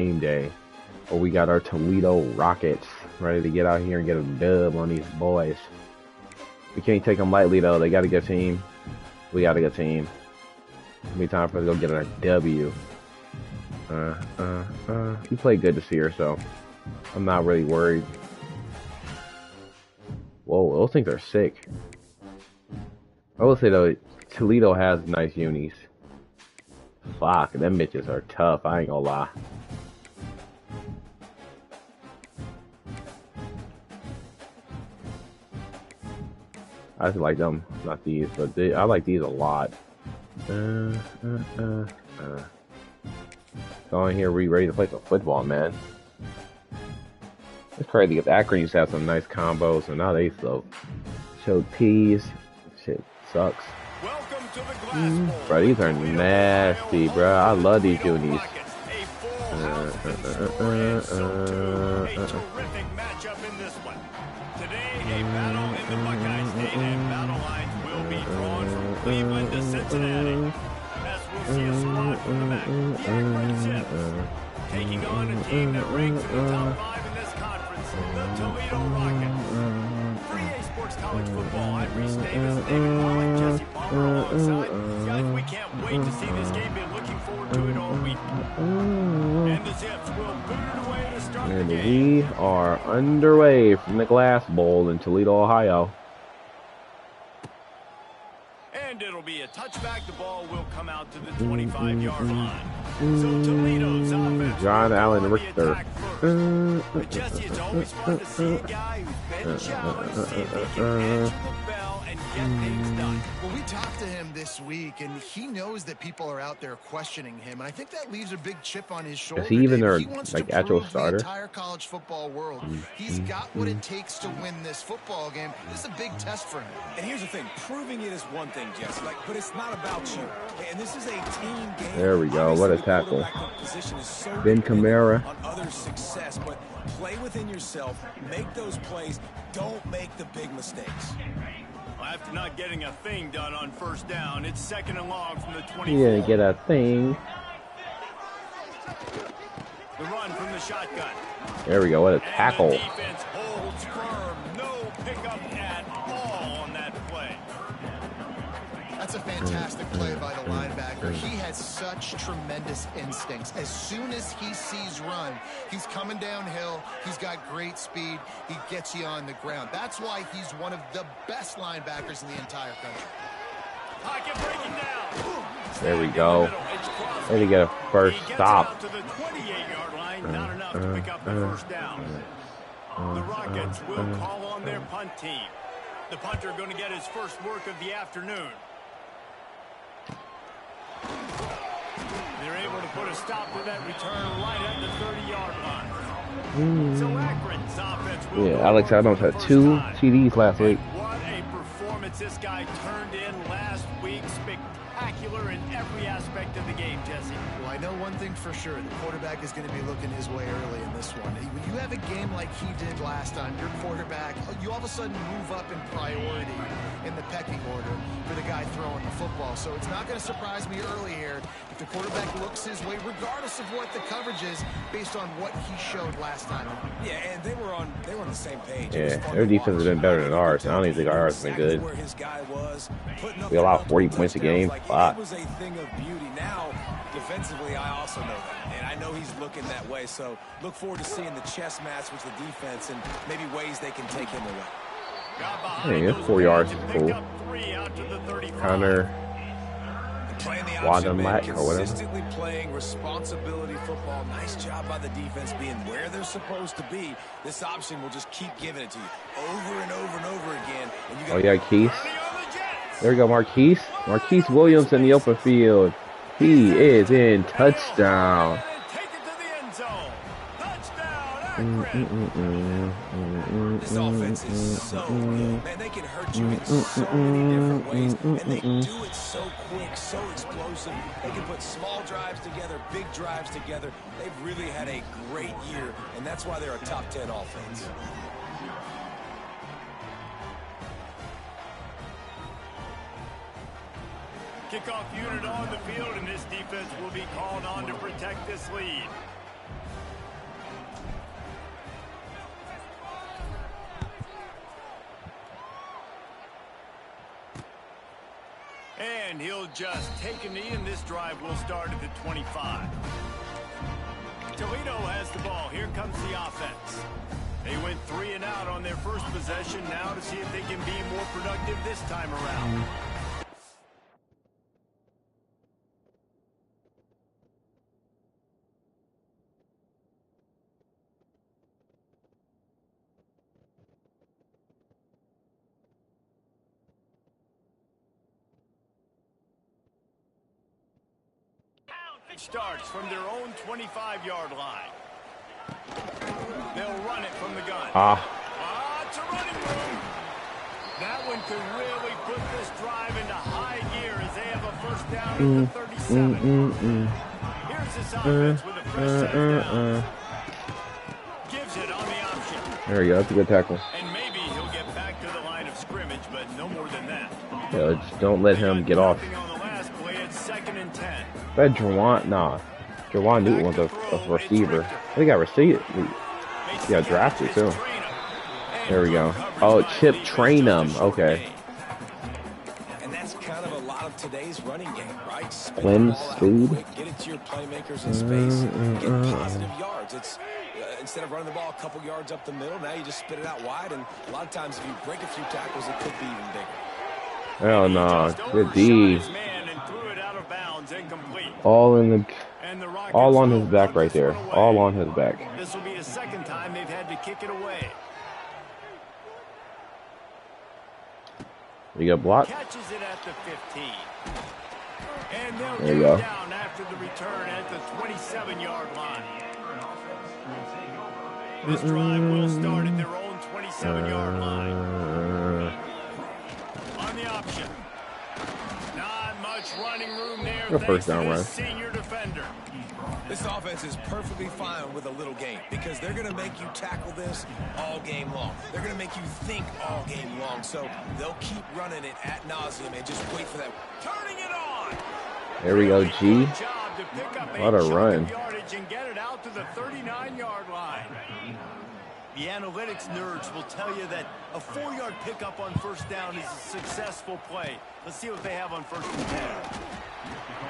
game day. Or we got our Toledo Rockets ready to get out here and get a dub on these boys. We can't take them lightly though. They got a good team. We got a good team. It'll be time for us to go get a W. We played good this year, so I'm not really worried. Whoa, those things are sick. I will say though, Toledo has nice unis. Fuck, them bitches are tough, I ain't gonna lie. I just like them, not these, but I like these a lot. Go in here, we ready to play some football, man. It's crazy because Akron used to have some nice combos, and now they showed peas. Shit sucks. Bro, these are nasty, bro. I love these unis. Today, a battle in the Buckeye Stadium. Battle lines will be drawn from Cleveland to Cincinnati. As we'll see a squad from the back. Taking on a team that ranks in the top 5 in this conference, the Toledo Rockets. 3A Sports College Football, I'm Reese Davis, David Pollock, Jesse Palmer alongside. Guys, we can't wait to see this game. Been looking forward to it all week. And the Zips will boot it away to start the game. We are underway from the Glass Bowl in Toledo, Ohio. And it'll be a touchback. The ball will come out to the 25-yard line. So Toledo's offense. John Allen Richter. But Jesse, it's always fun to see a guy who's been challenged, see if he can answer the bell and get things done. Well, we talked to him this week, and he knows that people are out there questioning him, and I think that leaves a big chip on his shoulder. Is he even their like actual starter? The entire college football world. He's got what it takes to win this football game. This is a big test for him. And here's the thing: proving it is one thing, Jesse. But it's not about you. And this is a team game. There we go. What a tackle. So Ben Kamara. On others' success, but play within yourself. Make those plays. Don't make the big mistakes. After not getting a thing done on first down, it's 2nd and long from the 24. He didn't get a thing. The run from the shotgun. There we go. What a tackle. And the defense holds firm. No pickup at all on that play. That's a fantastic play by the linebacker. He has such tremendous instincts. As soon as he sees run, he's coming downhill. He's got great speed. He gets you on the ground. That's why he's one of the best linebackers in the entire country. Pocket breaking down. There we go. There to get a first stop. To the 28-yard line, not enough to pick up the first down. The Rockets will call on their punt team. The punter going to get his first work of the afternoon. They're able to put a stop to that return right at the 30-yard line. So Akron's offense will Alex Adams had 2 TDs last week. What a performance this guy turned in last week. Spectacular in every aspect of the game, Jesse. Well, I know one thing for sure. The quarterback is going to be looking his way early in this one. When you have a game like he did last time, your quarterback, you all of a sudden move up in priority in the pecking order for the guy throwing the football. So it's not going to surprise me early here if the quarterback looks his way, regardless of what the coverage is, based on what he showed last time. Yeah, and they were on the same page. Yeah, their defense has been better than ours. I don't even think ours has been good. We allow 40 points a game. Fuck. It was a thing of beauty. Now, defensively, I also know that. And I know he's looking that way. So look forward to seeing the chess match with the defense and maybe ways they can take him away. Hey, 4 yards is cool. Connor Wadamack or whatever. Consistently playing responsibility football. Nice job by the defense being where they're supposed to be. This option will just keep giving it to you over and over and over again. And you oh yeah, Keith. There we go, Marquise. Marquise Williams in the open field. He is in touchdown. This offense is so good. Man, they can hurt you in so many different ways, and they do it so quick, so explosive. They can put small drives together, big drives together. They've really had a great year, and that's why they're a top 10 offense. Kickoff unit on the field, and this defense will be called on to protect this lead. and he'll just take a knee, and this drive will start at the 25. Toledo has the ball. Here comes the offense. They went 3 and out on their first possession. Now to see if they can be more productive this time around. Starts from their own 25-yard line. They'll run it from the gun. It's a running room. That one could really put this drive into high gear as they have a first down at the 37. Here's this offense with a fresh set down. Gives it on the option. There we go. That's a good tackle. And maybe he'll get back to the line of scrimmage, but no more than that. Yeah, just don't let him get off. On the last play, it's 2nd and 10. That Jawan Newton was a receiver. They got received. He got drafted too. There we go. Oh, Chip Trainum. Okay. And that's kind of a lot of today's running game, right? Spin speed. Get it to your playmakers in space. Get positive yards. It's instead of running the ball a couple yards up the middle, now you just spit it out wide. And a lot of times, if you break a few tackles, it could be even bigger. Hell no. Good D. All on his back right there. All on his back. This will be the 2nd time they've had to kick it away. You got blocked. Catches it at the 15. And they'll there you go. Down after the return at the 27-yard line. This drive will start at their own 27-yard line. On the option. Not much running room there. A first down run. Senior defender. This offense is perfectly fine with a little game because they're going to make you tackle this all game long. They're going to make you think all game long. So they'll keep running it ad nauseum and just wait for that. Turning it on. There we go, G. What a run. And get it out to the 39-yard line. The analytics nerds will tell you that a 4-yard pickup on first down is a successful play. Let's see what they have on 1st and 10.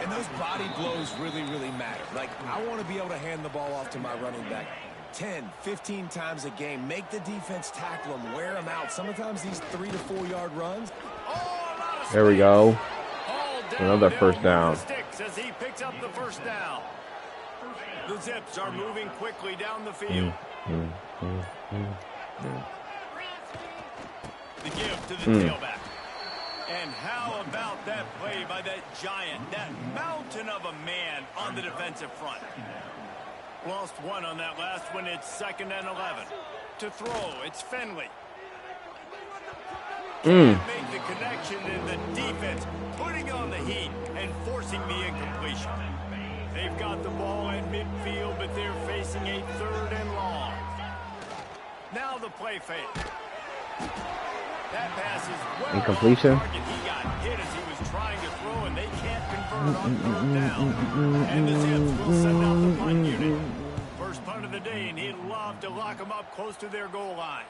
And those body blows really, really matter. Like, I want to be able to hand the ball off to my running back 10, 15 times a game. Make the defense tackle them, wear them out. Sometimes these 3 to 4-yard runs. There we go. Another first down. As he picks up the first down. The Zips are moving quickly down the field. The give to the tailback. And how about that play by that giant, that mountain of a man on the defensive front? Lost 1 on that last one. It's 2nd and 11. To throw, it's Finley. Can't make the connection in the defense, putting on the heat and forcing the incompletion. They've got the ball in midfield, but they're facing a 3rd and long. Now the play fake. That pass is well incompletion. He got hit as he was trying to throw, and they can't convert on 3rd down. And the Zips will send out the punt unit. First punt of the day, and he'd love to lock them up close to their goal line.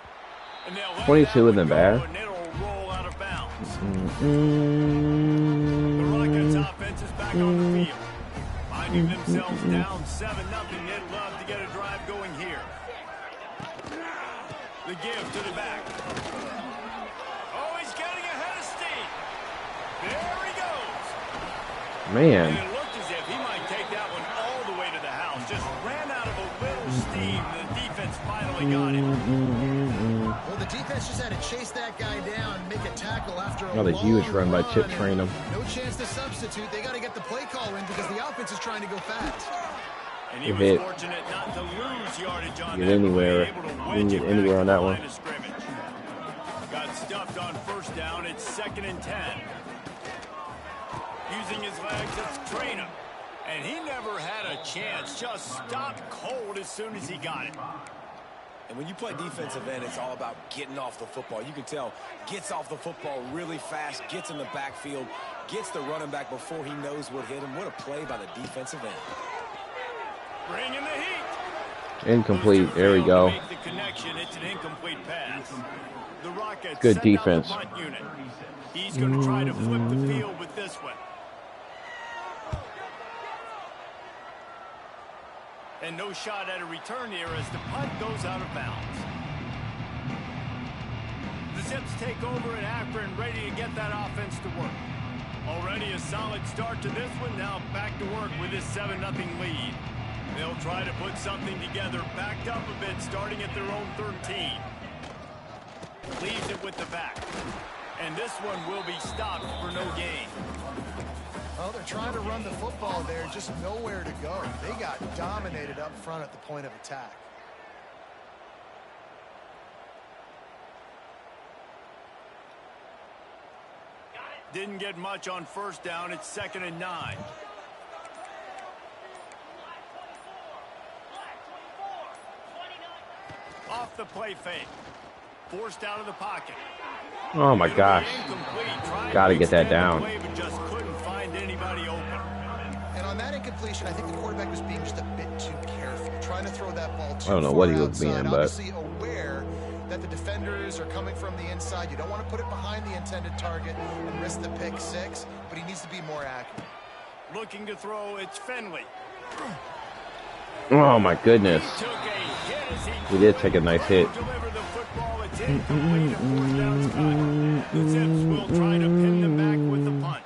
22 isn't bad. And it'll roll out of bounds. The Rockets offense is back on the field. Finding themselves down 7-0. They'd love to get a drive going here. The give to the back. Oh, he's getting ahead of steam. There he goes. Man. And it looked as if he might take that one all the way to the house. Just ran out of a little steam. The defense finally got him. Well, the defense just had to chase that guy down and make a tackle after a Another huge run by Chip Trainum. No chance to substitute. They got to get the play call in because the offense is trying to go fast. And he was fortunate not to lose yardage on get that. anywhere. You can get anywhere on that one. Got stuffed on first down. It's 2nd and 10. Using his legs, it's Trainum. And he never had a chance. Just stopped cold as soon as he got it. And when you play defensive end, it's all about getting off the football. You can tell, gets off the football really fast, gets in the backfield, gets the running back before he knows what hit him. What a play by the defensive end. Bringing the heat. Incomplete. There we go. Make the connection. It's an incomplete pass. The Rockets good defense. He's going to try to flip the field with this one. And no shot at a return here as the punt goes out of bounds. The Zips take over at Akron, ready to get that offense to work. Already a solid start to this one. Now back to work with this 7-0 lead. They'll try to put something together, backed up a bit, starting at their own 13. Leaves it with the back. And this one will be stopped for no gain. Well, they're trying to run the football there, just nowhere to go. They got dominated up front at the point of attack. Didn't get much on first down. It's 2nd and 9. Off the play fake. Forced out of the pocket. Oh my gosh. Gotta get that down. But just couldn't find anybody open. And on that incompletion, I think the quarterback was being just a bit too careful, trying to throw that ball too I don't know far what he was outside. being, but Obviously aware that the defenders are coming from the inside. You don't want to put it behind the intended target and risk the pick six, but he needs to be more accurate. Looking to throw, it's Finley. oh my goodness. Took a hit as He did take a nice hit. deliver the football. It's incomplete. A fourth down spot. The Zips will try to pin them back with the punt.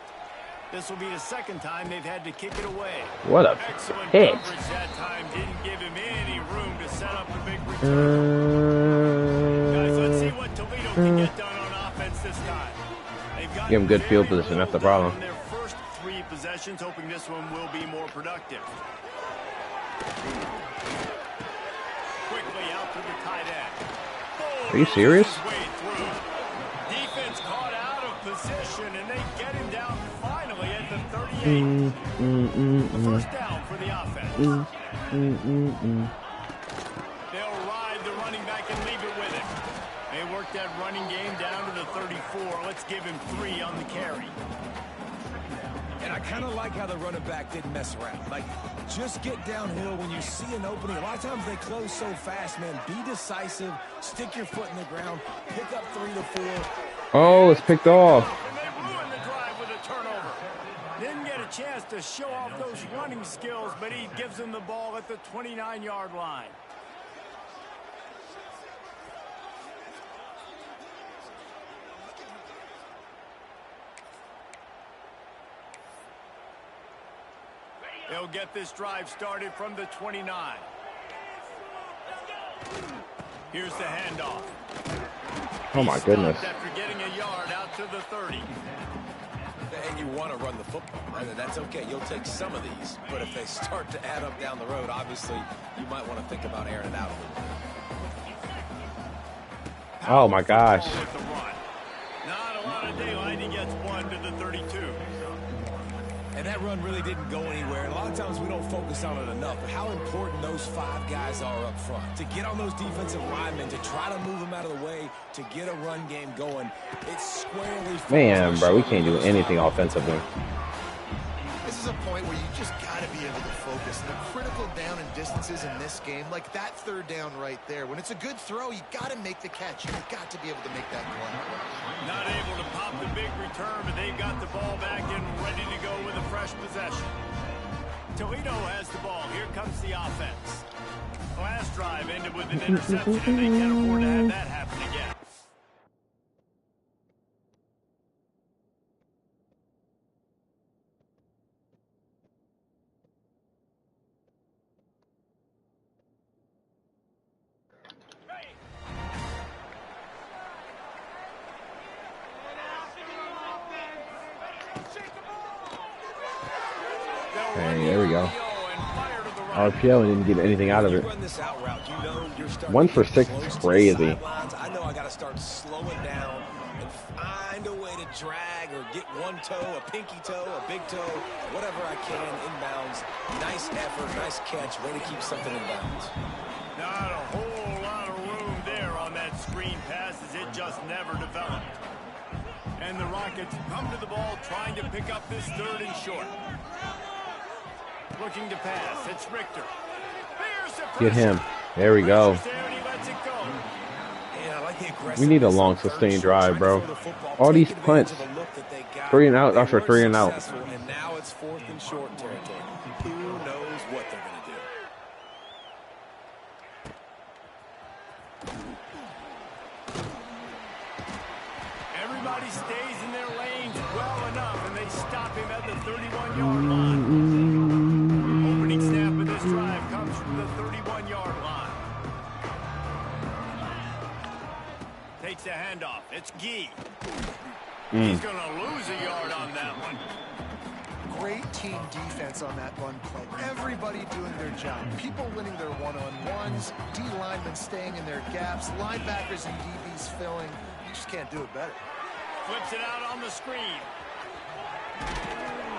This will be the second time they've had to kick it away. What a Excellent hit. coverage that time. Didn't give him any room to set up a big return. Guys, let's see what Toledo can get done on offense this time. They've got Give him good field position. That's the problem. on their first 3 possessions, hoping this one will be more productive. Quickly out to the tight end. Are you serious? Defense caught out of position, and they get him down finally at the 38. The first down for the offense. They'll ride the running back and leave it with him. They work that running game down to the 34. Let's give him 3 on the carry. And I kind of like how the running back didn't mess around. Like, just get downhill when you see an opening. A lot of times they close so fast, man. Be decisive. Stick your foot in the ground. Pick up 3 to 4. Oh, it's picked off. And they ruined the drive with a turnover. Didn't get a chance to show off those running skills, but he gives them the ball at the 29-yard line. They'll get this drive started from the 29. Here's the handoff. Oh my goodness. After getting a yard out to the 30. And you want to run the football, right? And that's okay. You'll take some of these. But if they start to add up down the road, obviously, you might want to think about airing it out a little bit. Oh my gosh. With the run. Not a lot of daylight. He gets 1 to the 32. And that run really didn't go anywhere. And a lot of times we don't focus on it enough. But how important those 5 guys are up front. To get on those defensive linemen, to try to move them out of the way, to get a run game going. It's squarely... Man, bro, we can't do anything offensively. This is a point where you just got to be able to focus. The critical down and distances in this game, like that 3rd down right there. When it's a good throw, you got to make the catch. You've got to be able to make that play. Not able to pop the big return, but they've got the ball back and ready to go with a fresh possession. Toledo has the ball. Here comes the offense. Last drive ended with an interception, and they can't afford to have that happen again. Hey, there we go. RPO and didn't get anything out of it. 1 for 6 is crazy. I know I got to start slowing down and find a way to drag or get one toe, a pinky toe, a big toe, whatever I can inbounds. Nice effort, nice catch, way to keep something in bounds. Not a whole lot of room there on that screen pass as it just never developed. And the Rockets come to the ball trying to pick up this 3rd and short. Looking to pass. It's Richter. Get him. There we go. We need a long sustained drive, bro. All these punts. 3 and out after 3 and out. And now it's 4th and short territory. Who knows what they're going to do? Everybody stays in their lanes well enough, and they stop him at the 31-yard line. Opening snap of this drive comes from the 31-yard line. Takes the handoff. It's Gee. He's going to lose a yard on that one. Great team defense on that run play. Everybody doing their job. People winning their one-on-ones, D linemen staying in their gaps, linebackers and DBs filling. You just can't do it better. Flips it out on the screen.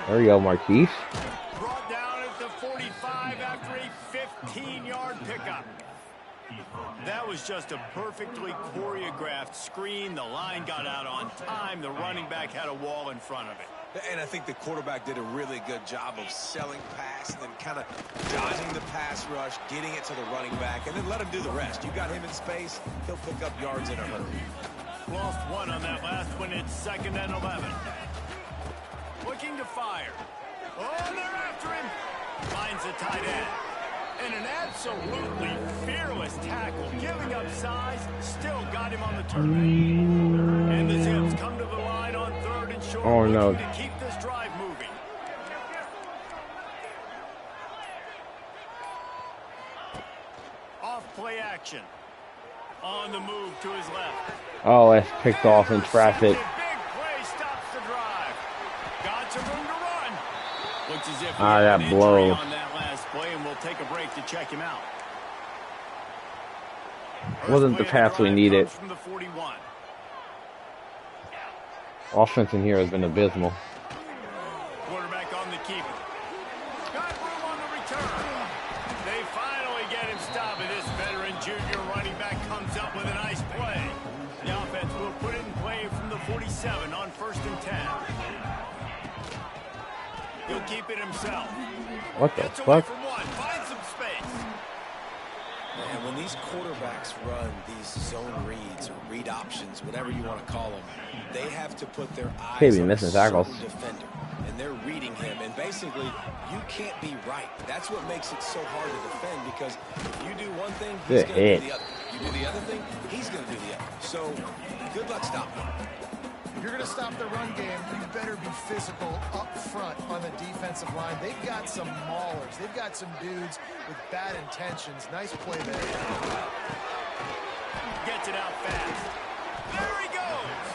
There you go, Marquise. Brought down at the 45 after a 15-yard pickup. That was just a perfectly choreographed screen. The line got out on time. The running back had a wall in front of it. And I think the quarterback did a really good job of selling pass, then kind of dodging the pass rush, getting it to the running back, and then let him do the rest. You got him in space, he'll pick up yards in a hurry. Lost one on that last one. It's 2nd and 11. Looking to fire. Oh, they're after him. Finds the tight end. And an absolutely fearless tackle, giving up size, still got him on the turn. And the Zips come to the line on 3rd and short, oh, no. to keep this drive moving. Off play action. On the move to his left. Oh, that's picked off in traffic. Big play stops the drive. Got some room to run. Looks as if he had that an injury blows. on that last play, and we'll take a break to check him out. Wasn't the pass we needed. From the 41. Offense in here has been abysmal. Quarterback on the keeper. Got room on the return. They finally get him stopped, and this veteran junior running back comes up with a nice play. The offense will put it in play from the 47 on 1st and 10. He'll keep it himself. What the Gets away fuck? from one. Finds some space. And when these quarterbacks run these zone reads or read options, whatever you want to call them, they have to put their eyes Can't be on missing a certain tackles. defender. And they're reading him. And basically, you can't be right. That's what makes it so hard to defend, because if you do one thing, he's Good going to hit. do the other. You do the other thing, he's going to do the other. So, good luck stopping him. If you're going to stop the run game, you better be physical up front on the defensive line. They've got some maulers. They've got some dudes with bad intentions. Nice play there. Gets it out fast. There he goes.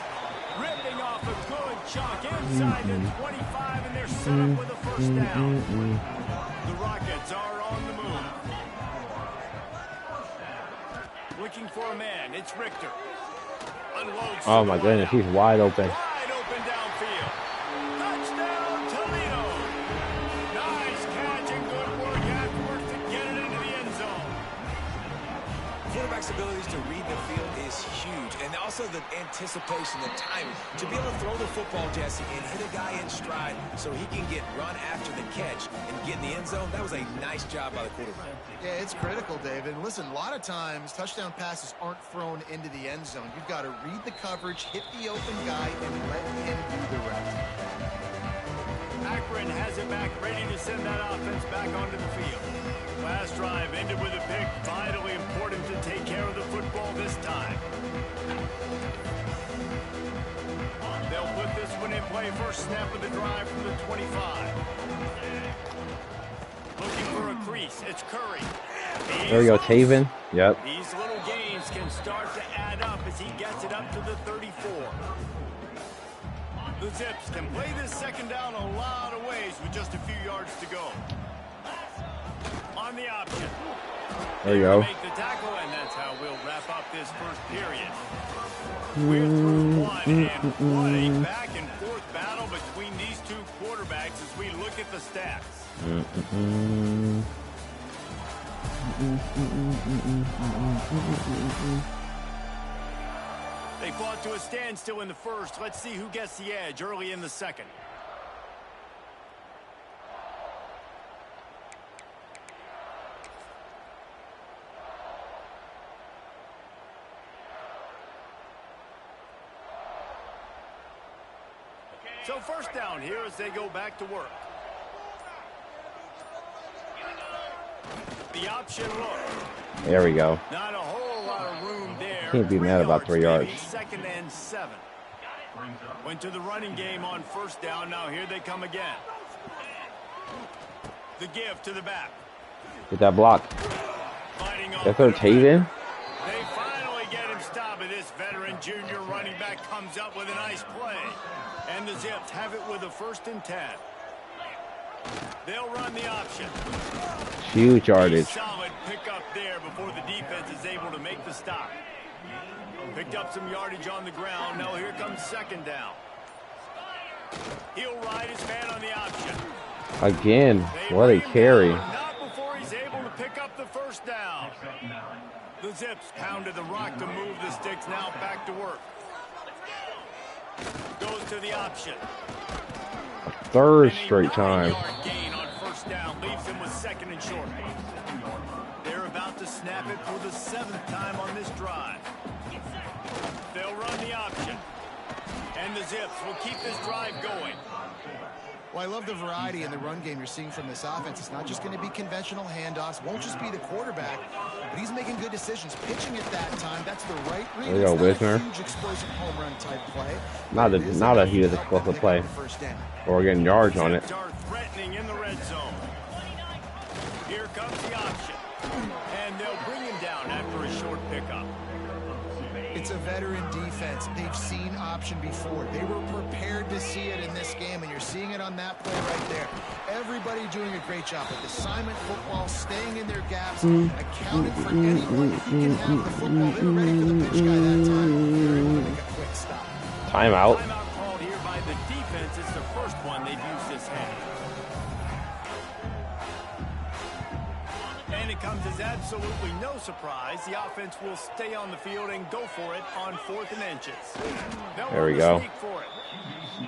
Ripping off a good chunk inside the 25, and they're set up with a first down. The Rockets are on the move. Looking for a man. It's Richter. Unloads. Oh my goodness, he's wide open. Wide open downfield. Touchdown, Toledo. Nice catch and good work afterwards to get it into the end zone. Quarterback's abilities to read the field is huge, and also the anticipation, the timing. To be able to throw the football, Jesse, and hit a guy in stride so he can get run after the catch and get in the end zone, that was a nice job by the quarterback. Yeah, it's critical, David. And listen, a lot of times touchdown passes aren't thrown into the end zone. You've got to read the coverage, hit the open guy, and let him do the rest. Akron has it back, ready to send that offense back onto the field. Last drive ended with a pick. Vitally important to take care of the football this time. They'll put this one in play. First snap of the drive from the 25. Looking for a crease. It's Curry. There we go, Taven. Yep. These little gains can start to add up as he gets it up to the 34. The Zips can play this second down a lot of ways with just a few yards to go. On the option. There you go. Make the tackle, and that's how we'll wrap up this first period. We're through one, and what a back-and-forth battle between these two quarterbacks as we look at the stats. They fought to a standstill in the first. Let's see who gets the edge early in the second. So first down here as they go back to work. The option look. There we go. Not a whole lot of room there. Can't be mad about 3 yards. Maybe, 2nd and 7. Went to the running game on first down. Now here they come again. The give to the back. Get that block. That's our Taven. They finally get him stopped. This veteran junior running back comes up with a nice play. And the Zips have it with a 1st and 10. They'll run the option. Huge yardage. Solid pickup there before the defense is able to make the stop. Picked up some yardage on the ground. Now here comes 2nd down. He'll ride his man on the option. Again, what a carry. Not before he's able to pick up the 1st down. The Zips pounded the rock to move the sticks. Now back to work. Goes to the option. 3rd straight time. Gain on 1st down leaves him with 2nd and short. They're about to snap it for the 7th time on this drive. They'll run the option. And the Zips will keep this drive going. Well, I love the variety in the run game you're seeing from this offense. It's not just going to be conventional handoffs. Won't just be the quarterback, but he's making good decisions. Pitching at that time, that's the right read. There you go, Wisner. Huge explosive home run type play. Not a huge explosive play. Or getting yards on it. Threatening in the red zone. Here comes the option. And they'll bring him down after a short pickup. It's a veteran defense. They've seen option before. They were prepared to see it in this game, and you're seeing it on that play right there. Everybody doing a great job with assignment football, staying in their gaps, accounting for anyone who can have the football. They were ready for the pitch guy that time. They were able to make a quick stop. Timeout. Timeout called here by the defense. It's the first one they've used this half. And it comes as absolutely no surprise. The offense will stay on the field and go for it on 4th and inches. There we go.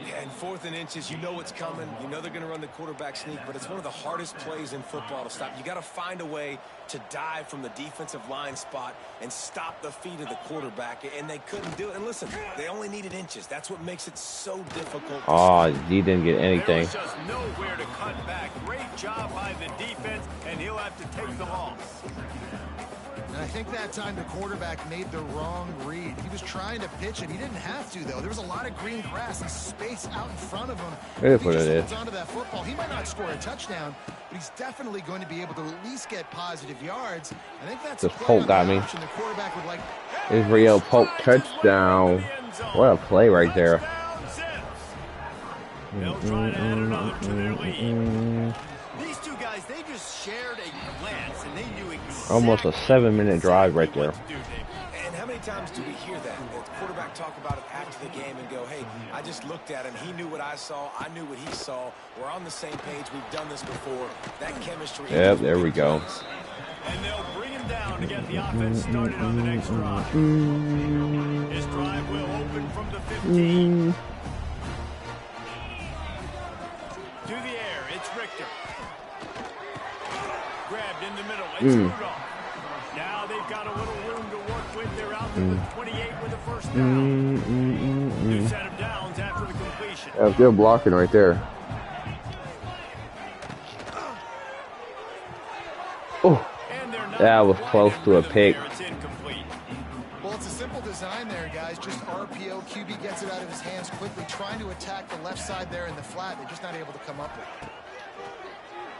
Yeah, and 4th and inches, you know what's coming. You know they're going to run the quarterback sneak, but it's one of the hardest plays in football to stop. You got to find a way to dive from the defensive line spot and stop the feet of the quarterback, and they couldn't do it. And listen, they only needed inches. That's what makes it so difficult. Oh, he didn't get anything. There was just nowhere to cut back. Great job by the defense, and he'll have to take the loss. And I think that time the quarterback made the wrong read. He was trying to pitch it. He didn't have to, though. There was a lot of green grass and space out in front of him. It is what it is. He just holds onto that football. He might not score a touchdown, but he's definitely going to be able to at least get positive yards. I think that's This Polk got me. The quarterback would like. Israel Polk touchdown. What a play right there. They'll try to add another to their lead. These two guys, they just shared a glance, and they knew exactly Almost a 7-minute drive right there. And how many times do we hear that? The quarterback talk about it after the game and go, hey, I just looked at him. He knew what I saw. I knew what he saw. We're on the same page. We've done this before. That chemistry. Yep, there we go. And they'll bring him down to get the offense started on the next drive. His drive will open from the 15. To the air, it's Richter. Grabbed in the middle, it's Rudolph. Now they've got a little room to work with. They're out to the 28 with a 1st down. New set of downs after the completion. That was good blocking right there. Oh, that was close to a pick. Well, it's a simple design there, guys. Just RPO. QB gets it out of his hands quickly, trying to attack the left side there in the flat. They're just not able to come up with it.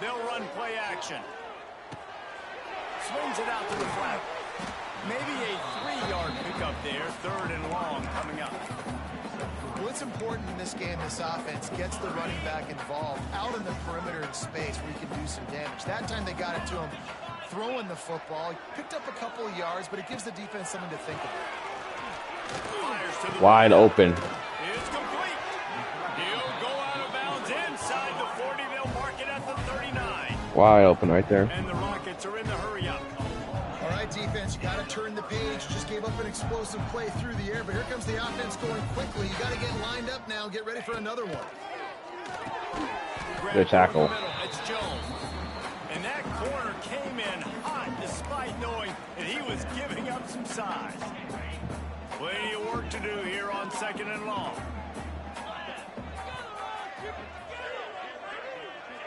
They'll run play action. Swings it out to the flat. Maybe a 3-yard pickup there. 3rd and long coming up. Well, it's important in this game, this offense gets the running back involved out in the perimeter in space where he can do some damage. That time they got it to him throwing the football. He picked up a couple of yards, but it gives the defense something to think about. Wide open. It's complete. He'll go out of bounds inside the 40. They'll mark it at the 39. Wide open right there. And the Rockets are in the hurry up. All right, defense, you got to turn the page. Just gave up an explosive play through the air, but here comes the offense going quickly. You got to get lined up now. Get ready for another one. Good tackle. It's Jones. And that corner came in hot despite knowing that he was giving up some size. Plenty of work to do here on 2nd and long.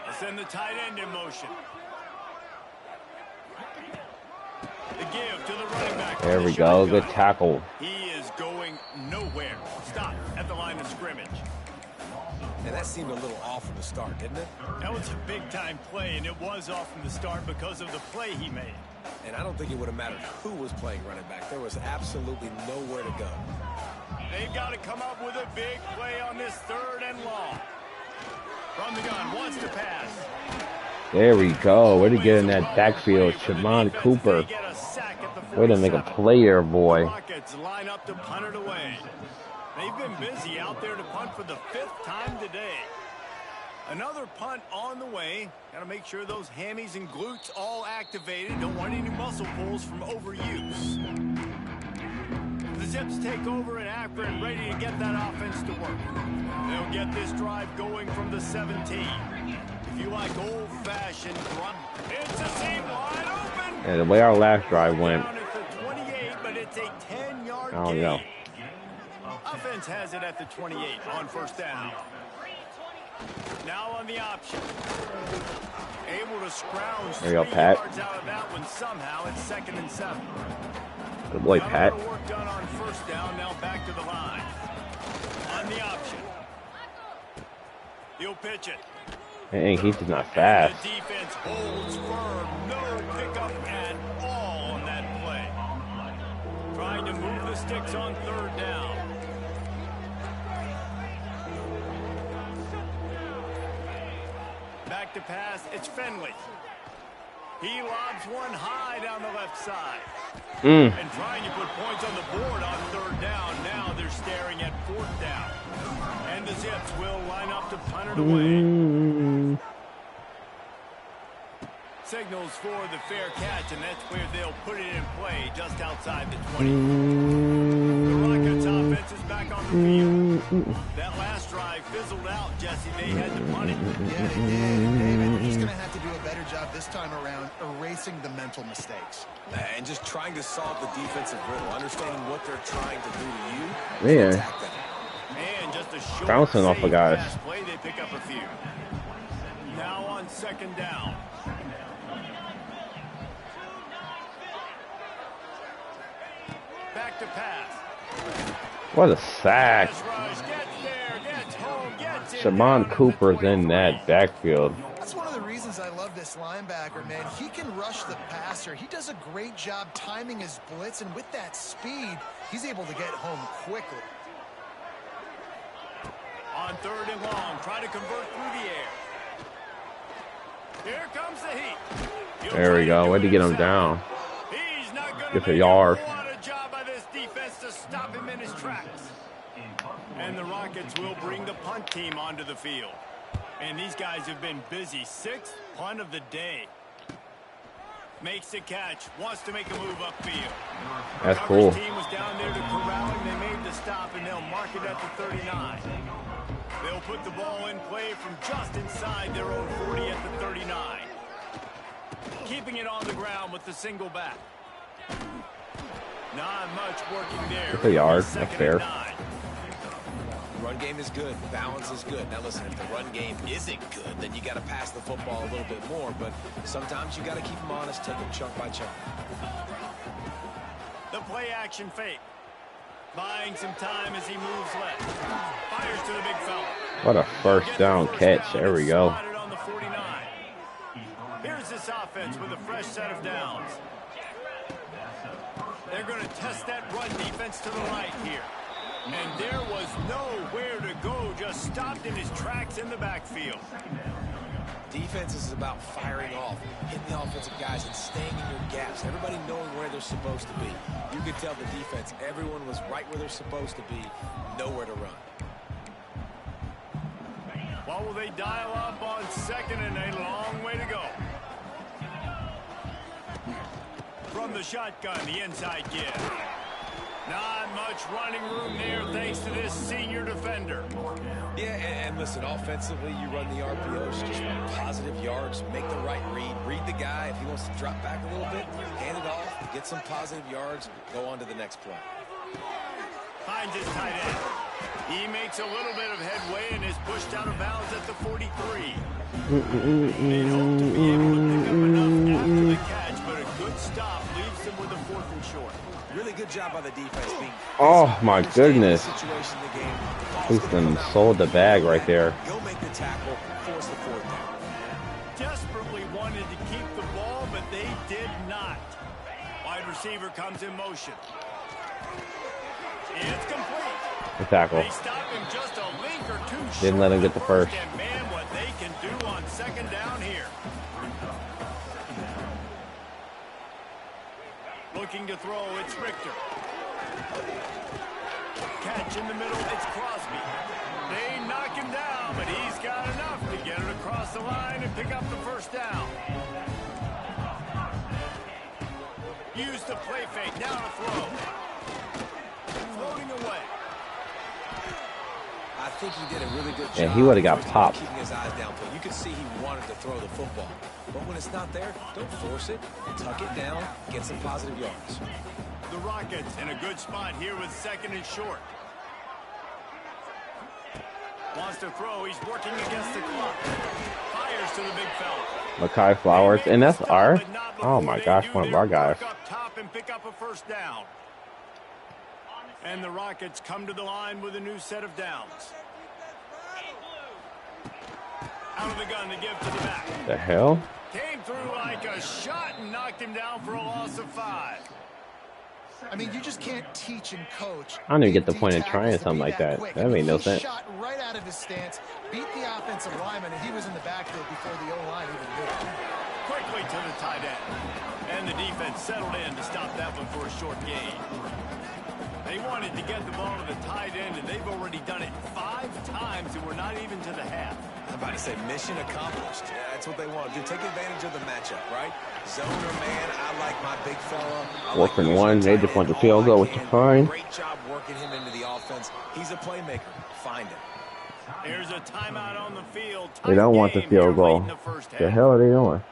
Let's send the tight end in motion. The give to the running back. There we go. Good tackle. He is going nowhere. Stop at the line That seemed a little off from the start, didn't it? That was a big-time play, and it was off from the start because of the play he made. And I don't think it would have mattered who was playing running back. There was absolutely nowhere to go. They've got to come up with a big play on this 3rd and long. From the gun, wants to pass. There we go. Way to get in that backfield, Shamon Cooper. Way to make a play there, boy. Rockets line up to punt it away. They've been busy out there to punt for the 5th time today. Another punt on the way. Got to make sure those hammies and glutes all activated. Don't want any muscle pulls from overuse. The Zips take over in Akron, ready to get that offense to work. They'll get this drive going from the 17. If you like old-fashioned run, it's a seam wide open. And the way our last drive went, Down at the 28, but it's a 10-yard I don't gain. know. Offense has it at the 28 on 1st down. Now on the option. Able to scrounge 3 go, Pat. yards out of that one somehow. It's 2nd and 7. Good boy, Pat. A lot of work done on 1st down. Now back to the line. On the option. He'll pitch it. Dang, he's just not fast. The defense holds firm. No pickup at all on that play. Trying to move the sticks on 3rd down. Back to pass. It's Finley. He lobs one high down the left side. And trying to put points on the board on 3rd down. Now they're staring at 4th down. And the Zips will line up to punt it away. Signals for the fair catch, and that's where they'll put it in play, just outside the 20. The Rockets offense is back on the field. That last drive fizzled out, Jesse. They had to punt it. Yeah, they did. And he's going to have to do a better job this time around erasing the mental mistakes. And just trying to solve the defensive riddle, understanding what they're trying to do to you. Man. Attack them. And just a short Bouncing off the guys. pass play, they pick up a few. Now on 2nd down. Back to pass. What a sack. Pass rush, gets there, gets home, gets it Shamon down to Cooper's the in 25. that backfield. That's one of the reasons I love this linebacker, man. He can rush the passer. He does a great job timing his blitz, and with that speed, he's able to get home quickly. On 3rd and long, try to convert through the air. Here comes the heat. He'll There try we go. do Way it to get him himself. down. He's not going to Gets a make yard. a whole lot of job by this defense to stop him in his tracks. And the Rockets will bring the punt team onto the field. And these guys have been busy. 6th punt of the day. Makes the catch. Wants to make a move upfield. That's Coverage cool. team was down there to corral him. They made the stop, and they'll mark it at the 39. They'll put the ball in play from just inside their own 40 at the 39. Keeping it on the ground with the single back. Not much working there. It's a yard. Second That's fair. and 9. Run game is good. Balance is good. Now listen, if the run game isn't good, then you got to pass the football a little bit more. But sometimes you got to keep them honest, take them chunk by chunk. The play action fake. Buying some time as he moves left. Fires to the big fella. What a first down catch. There we go. Spotted on the 49. Here's this offense with a fresh set of downs. They're going to test that run defense to the right here. And there was nowhere to go, just stopped in his tracks in the backfield. Defense is about firing off, hitting the offensive guys, and staying in your gaps. Everybody knowing where they're supposed to be. You could tell the defense, everyone was right where they're supposed to be, nowhere to run. What will they dial up on 2nd and a long way to go? From the shotgun, the inside give. Not much running room there thanks to this senior defender. Yeah, and listen, offensively, you run the RPOs, just run positive yards, make the right read the guy. If he wants to drop back a little bit, hand it off, get some positive yards, go on to the next play. Finds his tight end. He makes a little bit of headway and is pushed out of bounds at the 43. They hope to be able to pick up enough after the catch, but a good good stop leaves them with a 4th and short. Really good job by the defense being. Oh my goodness! Situation in the game. He's done sold the bag right there. He'll make the tackle, force the 4th down. Desperately wanted to keep the ball, but they did not. Wide receiver comes in motion. It's complete. The tackle. They stop him just a link or two short. Didn't let him get the first. And man, what they can do on 2nd down here. Looking to throw, it's Richter. Catch in the middle, it's Crosby. They knock him down, but he's got enough to get it across the line and pick up the 1st down. Use the play fake, now to throw. Floating away. I think he did a really good job. Yeah, he would have got popped. Keeping his eyes down, but you could see he wanted to throw the football. But when it's not there, don't force it. Tuck it down, get some positive yards. The Rockets in a good spot here with 2nd and short. Wants to throw, he's working against the clock. Fires to the big fella. Makai Flowers, and that's our. Oh my gosh, one of our guys. Up top and pick up a 1st down. And the Rockets come to the line with a new set of downs. Out of the gun to give to the back. The hell? Came through like a shot and knocked him down for a loss of 5. I mean, you just can't teach and coach. I don't even get the point of trying something like that. That made no sense. He shot right out of his stance, beat the offensive lineman, and he was in the backfield before the O-line even knew. Quickly to the tight end. And the defense settled in to stop that one for a short gain. They wanted to get the ball to the tight end, and they've already done it 5 times, and we're not even to the half. I'm about to say mission accomplished. Yeah, that's what they want to do. Take advantage of the matchup, right? Zone or man, I like my big fella. 4th and 1. They just want the field goal, which is fine. Great job working him into the offense. He's a playmaker. Find him. Here's a timeout on the field. They don't want the field goal. The hell are they doing?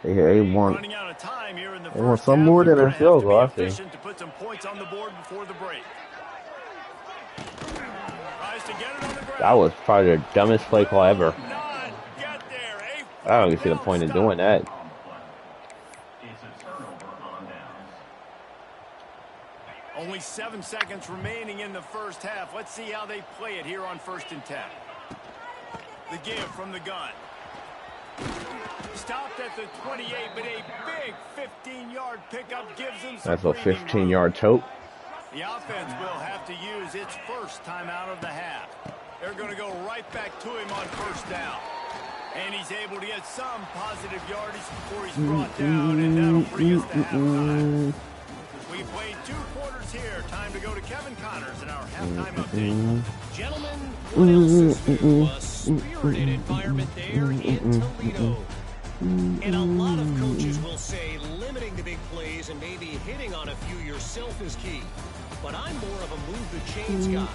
They want some more than a field goal, I think. To put some points on the board before the break. That was probably the dumbest play call ever. I don't even see the point in doing that. Only 7 seconds remaining in the 1st half. Let's see how they play it here on 1st and 10. The give from the gun. Stopped at the 28, but a big 15-yard pickup gives them some. That's a 15-yard choke. The offense will have to use its 1st timeout of the half. They're going to go right back to him on 1st down. And he's able to get some positive yardage before he's brought down, and that'll bring us to halftime. We played 2 quarters here. Time to go to Kevin Connors in our halftime update. Gentlemen, what else is new? A spirited environment there in Toledo. And a lot of coaches will say limiting the big plays and maybe hitting on a few yourself is key. But I'm more of a move the chains guy.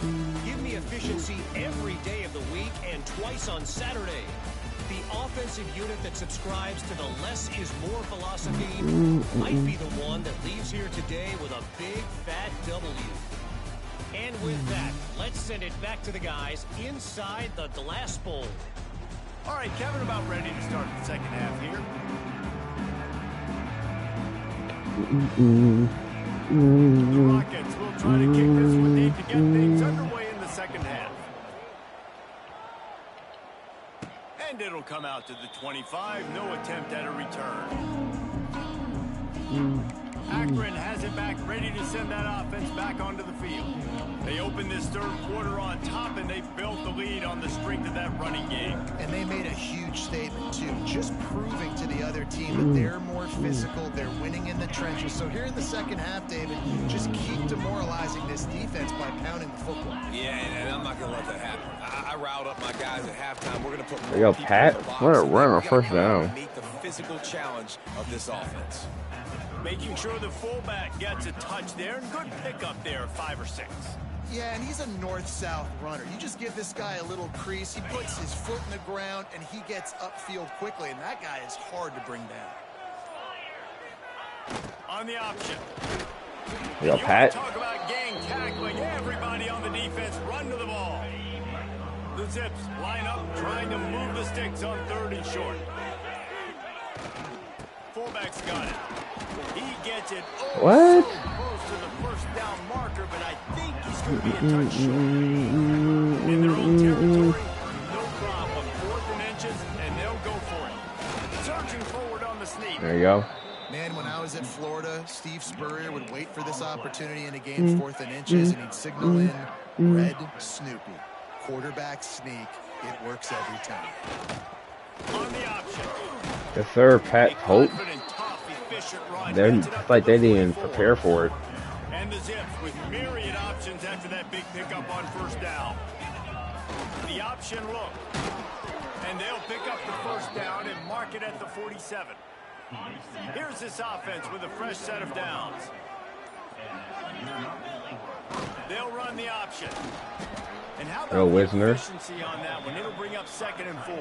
Give me efficiency every day of the week and twice on Saturday. The offensive unit that subscribes to the less is more philosophy might be the one that leaves here today with a big fat W. And with that, let's send it back to the guys inside the glass bowl. All right, Kevin, about ready to start the 2nd half here. The Rockets will try to kick this one deep to get things underway in the 2nd half. And it'll come out to the 25. No attempt at a return. Akron has it back, ready to send that offense back onto the field. They opened this 3rd quarter on top, and they built the lead on the strength of that running game. And they made a huge statement, too, just proving to the other team that they're more physical, they're winning in the trenches. So here in the 2nd half, David, just keep demoralizing this defense by pounding the football. Yeah, and I'm not going to let that happen. I riled up my guys at halftime. We're going to put more There you go, people Pat. in the box. What a run on We 1st gotta down. meet the physical challenge of this offense. Making sure the fullback gets a touch there, and good pickup there, 5 or 6. Yeah, and he's a north-south runner. You just give this guy a little crease, he puts his foot in the ground, and he gets upfield quickly, and that guy is hard to bring down. On the option. There you go, Pat. Talk about gang tackling. Everybody on the defense run to the ball. The Zips line up, trying to move the sticks on 3rd and short. fullback's got it. He gets it What? so close to the first down marker, but I think he's going to be a touch short. In their own territory, no problem. 4th and inches, and they'll go for it. Surging forward on the sneak. There you go. Man, when I was at Florida, Steve Spurrier would wait for this opportunity in a game, 4th and inches, and he'd signal in Red Snoopy. Quarterback sneak. It works every time. On the option. Yes, sir. Pat Hope. Confident, tough, efficient run. It's like they didn't even prepare for it. And the Zips with myriad options after that big pickup on first down. The option look. And they'll pick up the first down and mark it at the 47. Here's this offense with a fresh set of downs. They'll run the option. And how about the efficiency on that one? It'll bring up 2nd and 4.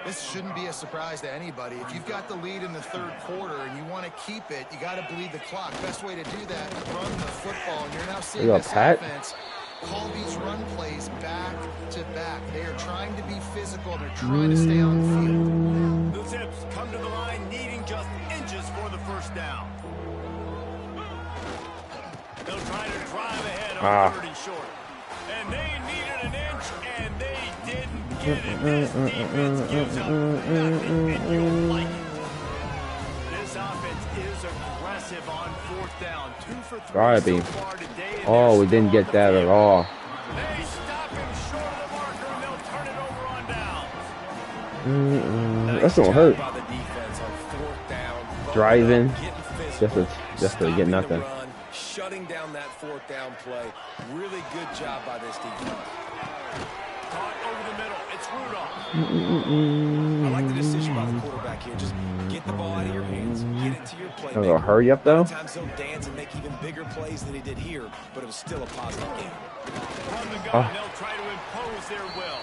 This shouldn't be a surprise to anybody. If you've got the lead in the 3rd quarter and you want to keep it, you got to bleed the clock. Best way to do that, run the football. And you're now seeing this offense call these run plays back to back. They are trying to be physical. They're trying to stay on field. The Zips come to the line needing just inches for the first down. They'll try to drive ahead on 3rd and short. And they needed an inch, and they didn't get it. This defense gives up nothing, and you'll like it. This offense is aggressive on 4th down. 2 for 3 so far today. Oh, we didn't get that at all. They stop him short of the marker, and they'll turn it over on downs. That's gonna hurt. By the defense on 4th down. Driving, just to get nothing. Shutting down that 4th down play. Really good job by this defense. Caught over the middle. It's Rudolph. I like the decision by the quarterback here. Just get the ball out of your hands. Get it to your playmaker. Gonna hurry up though. Sometimes he'll dance and make even bigger plays than he did here, but it was still a positive game. Run the gun. They'll try to impose their will.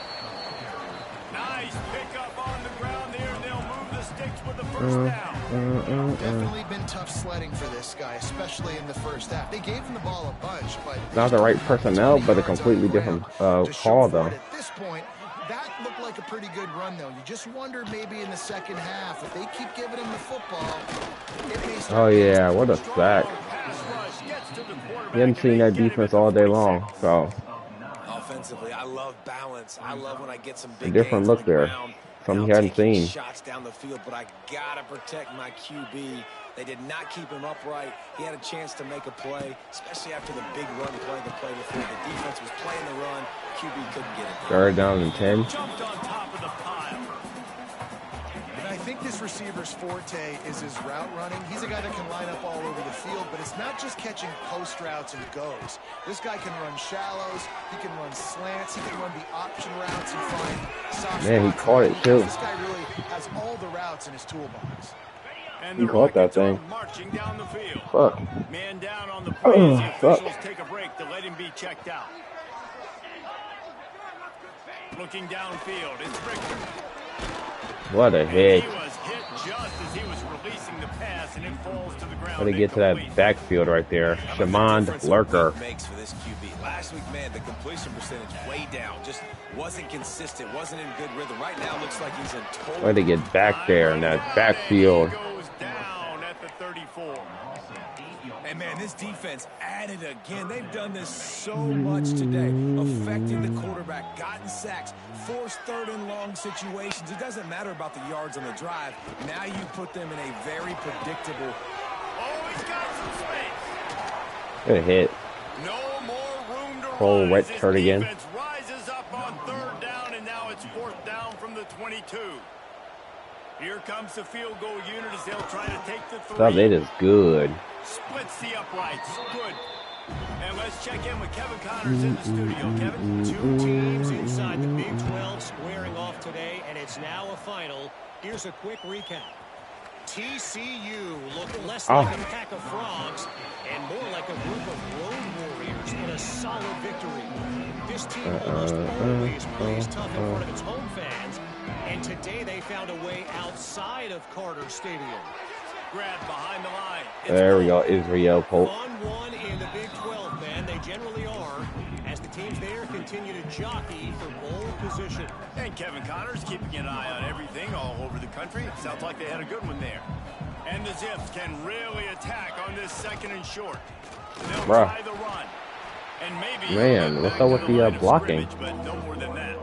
Nice pickup on the ground there. They'll move the sticks with the first down. Definitely been tough sledding for this guy, especially in the first half. They gave him the ball a bunch, but not the right personnel, but a completely different call though. At this point, that looked like a pretty good run, though. You just wonder maybe in the second half if they keep giving him the football. It may start. Oh yeah, what a sack! You haven't seen that defense all day long, so. Offensively, I love balance. I love when I get some big different look there. Something you hadn't seen. Shots down the field, but I gotta protect my QB. They did not keep him upright. He had a chance to make a play, especially after the big run play before. The defense was playing the run. QB couldn't get it. 3rd down and 10. Jumped on top of the pile. And I think this receiver's forte is his route running. He's a guy that can line up all over the field, but it's not just catching post routes and goes. This guy can run shallows. He can run slants. He can run the option routes and find soft spots. Man, he caught it too. This guy really has all the routes in his toolbox. And he caught that thing. Marching down the field. Fuck. Man down on the play. The officials take a break to let him be checked out. Looking downfield, it's Richter. What a hit. He was hit just as he was releasing the pass, and it falls to the ground. Let me get to that backfield right there. Shamond Lurker. Makes for this QB. Last week, man, the completion percentage way down. Just wasn't consistent. Wasn't in good rhythm. Right now, looks like he's in total. Let it get back there in that backfield. Goes down at the 34. And man, this defense added again. They've done this so much today, affecting the quarterback, gotten sacks, forced 3rd and long situations. It doesn't matter about the yards on the drive. Now you put them in a very predictable. Oh, he's got some space. Good hit. No more room to Cole run. wet This turd again. defense rises up on 3rd down, and now it's 4th down from the 22. Here comes the field goal unit as they'll try to take the 3. That is good. Splits the uprights. Good. And let's check in with Kevin Connors in the studio. Kevin? 2 teams inside the Big 12 squaring off today, and it's now a final. Here's a quick recap. TCU looked less like a pack of frogs and more like a group of road warriors in a solid victory. This team almost always plays tough in front of its home fans, and today they found a way outside of Carter Stadium. Grab behind the line. There we go, Israel Pope. On 1 in the Big 12, man. They generally are. And as the teams there continue to jockey for ball position. And Kevin Connor's keeping an eye on everything all over the country. Sounds like they had a good one there. And the Zips can really attack on this 2nd and short. They'll try the run. And maybe man, what's up with the blocking? But no more than that.